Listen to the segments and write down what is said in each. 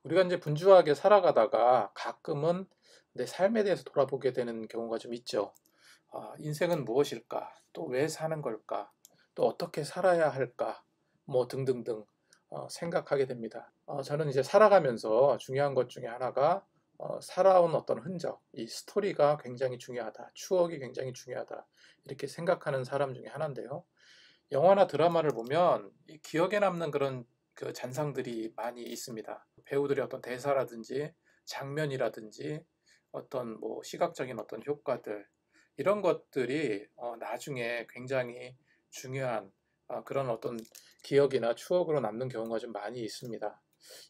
우리가 이제 분주하게 살아가다가 가끔은 내 삶에 대해서 돌아보게 되는 경우가 좀 있죠. 인생은 무엇일까? 또 왜 사는 걸까? 또 어떻게 살아야 할까? 뭐 등등등 생각하게 됩니다. 저는 이제 살아가면서 중요한 것 중에 하나가 살아온 어떤 흔적, 이 스토리가 굉장히 중요하다. 추억이 굉장히 중요하다. 이렇게 생각하는 사람 중에 하나인데요. 영화나 드라마를 보면 이 기억에 남는 그런 그 잔상들이 많이 있습니다. 배우들의 어떤 대사라든지 장면이라든지 어떤 뭐 시각적인 어떤 효과들 이런 것들이 나중에 굉장히 중요한 그런 어떤 기억이나 추억으로 남는 경우가 좀 많이 있습니다.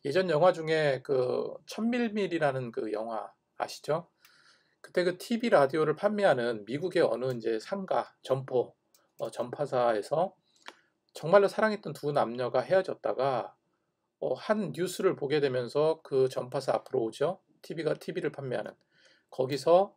예전 영화 중에 그 천밀밀이라는 그 영화 아시죠? 그때 그 TV 라디오를 판매하는 미국의 어느 이제 상가 점포 전파사에서 정말로 사랑했던 두 남녀가 헤어졌다가 한 뉴스를 보게 되면서 그 전파사 앞으로 오죠. TV를 판매하는 거기서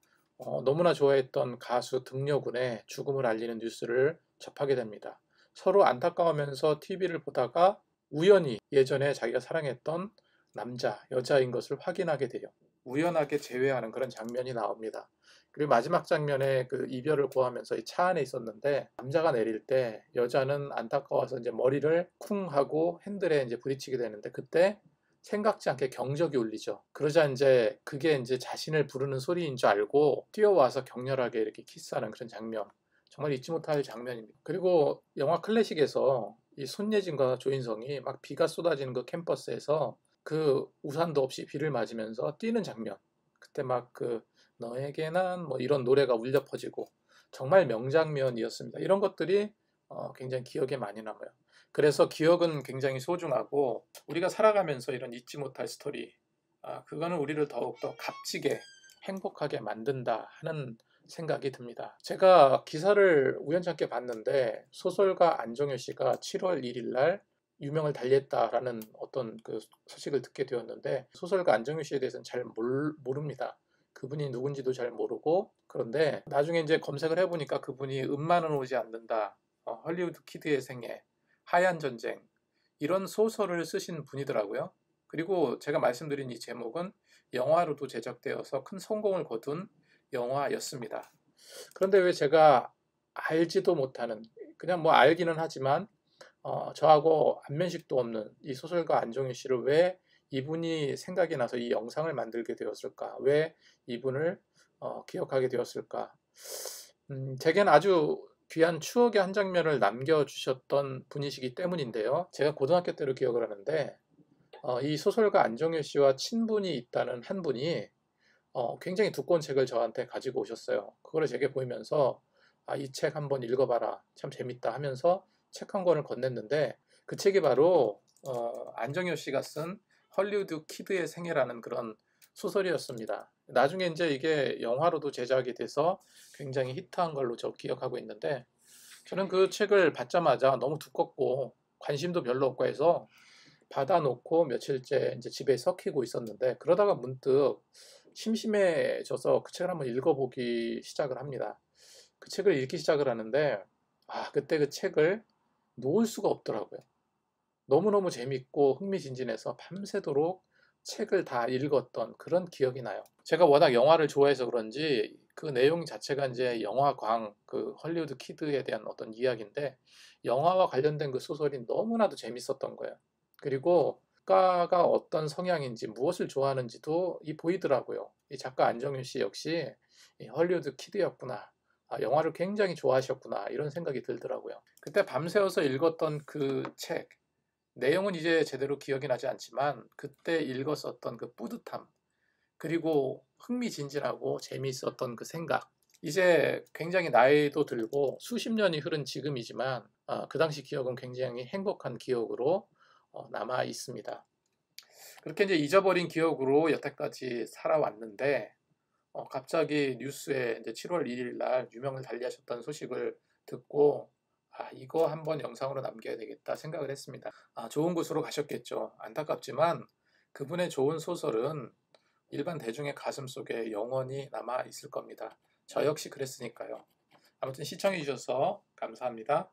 너무나 좋아했던 가수 등려군의 죽음을 알리는 뉴스를 접하게 됩니다. 서로 안타까우면서 TV를 보다가 우연히 예전에 자기가 사랑했던 남자, 여자인 것을 확인하게 돼요. 우연하게 재회하는 그런 장면이 나옵니다. 그리고 마지막 장면에 그 이별을 고하면서 이 차 안에 있었는데 남자가 내릴 때 여자는 안타까워서 이제 머리를 쿵 하고 핸들에 이제 부딪히게 되는데 그때 생각지 않게 경적이 울리죠. 그러자 이제 그게 이제 자신을 부르는 소리인 줄 알고 뛰어와서 격렬하게 이렇게 키스하는 그런 장면. 정말 잊지 못할 장면입니다. 그리고 영화 클래식에서 이 손예진과 조인성이 막 비가 쏟아지는 그 캠퍼스에서 그 우산도 없이 비를 맞으면서 뛰는 장면. 그때 막 그 너에게 난 뭐 이런 노래가 울려 퍼지고 정말 명장면이었습니다. 이런 것들이 굉장히 기억에 많이 남아요. 그래서 기억은 굉장히 소중하고 우리가 살아가면서 이런 잊지 못할 스토리, 그거는 우리를 더욱더 값지게 행복하게 만든다 하는 생각이 듭니다. 제가 기사를 우연찮게 봤는데 소설가 안정효 씨가 7월 1일 날 유명을 달리했다라는 어떤 그 소식을 듣게 되었는데 소설가 안정효 씨에 대해서는 잘 모릅니다. 그분이 누군지도 잘 모르고 그런데 나중에 이제 검색을 해보니까 그분이 음만은 오지 않는다, 헐리우드 키드의 생애, 하얀 전쟁 이런 소설을 쓰신 분이더라고요. 그리고 제가 말씀드린 이 제목은 영화로도 제작되어서 큰 성공을 거둔 영화였습니다. 그런데 왜 제가 알지도 못하는 그냥 뭐 알기는 하지만 저하고 안면식도 없는 이 소설가 안정희 씨를 왜 이분이 생각이 나서 이 영상을 만들게 되었을까? 왜 이분을 기억하게 되었을까? 제겐 아주 귀한 추억의 한 장면을 남겨주셨던 분이시기 때문인데요. 제가 고등학교 때로 기억을 하는데 이 소설가 안정효 씨와 친분이 있다는 한 분이 굉장히 두꺼운 책을 저한테 가지고 오셨어요. 그거를 제게 보이면서 이 책 한번 읽어봐라. 참 재밌다 하면서 책 한 권을 건넸는데 그 책이 바로 안정효 씨가 쓴 헐리우드 키드의 생애라는 그런 소설이었습니다. 나중에 이제 이게 영화로도 제작이 돼서 굉장히 히트한 걸로 저 기억하고 있는데 저는 그 책을 받자마자 너무 두껍고 관심도 별로 없고 해서 받아놓고 며칠째 이제 집에 썩히고 있었는데 그러다가 문득 심심해져서 그 책을 한번 읽어보기 시작을 합니다. 그 책을 읽기 시작을 하는데 그때 그 책을 놓을 수가 없더라고요. 너무너무 재밌고 흥미진진해서 밤새도록 책을 다 읽었던 그런 기억이 나요. 제가 워낙 영화를 좋아해서 그런지 그 내용 자체가 이제 영화광, 그 헐리우드 키드에 대한 어떤 이야기인데 영화와 관련된 그 소설이 너무나도 재밌었던 거예요. 그리고 작가가 어떤 성향인지 무엇을 좋아하는지도 보이더라고요. 이 작가 안정윤 씨 역시 이 헐리우드 키드였구나. 영화를 굉장히 좋아하셨구나. 이런 생각이 들더라고요. 그때 밤새워서 읽었던 그 책, 내용은 이제 제대로 기억이 나지 않지만 그때 읽었었던 그 뿌듯함, 그리고 흥미진진하고 재미있었던 그 생각, 이제 굉장히 나이도 들고 수십 년이 흐른 지금이지만 그 당시 기억은 굉장히 행복한 기억으로 남아 있습니다. 그렇게 이제 잊어버린 기억으로 여태까지 살아왔는데 갑자기 뉴스에 이제 7월 1일 날 유명을 달리하셨다는 소식을 듣고 이거 한번 영상으로 남겨야 되겠다 생각을 했습니다. 좋은 곳으로 가셨겠죠. 안타깝지만 그분의 좋은 소설은 일반 대중의 가슴 속에 영원히 남아 있을 겁니다. 저 역시 그랬으니까요. 아무튼 시청해 주셔서 감사합니다.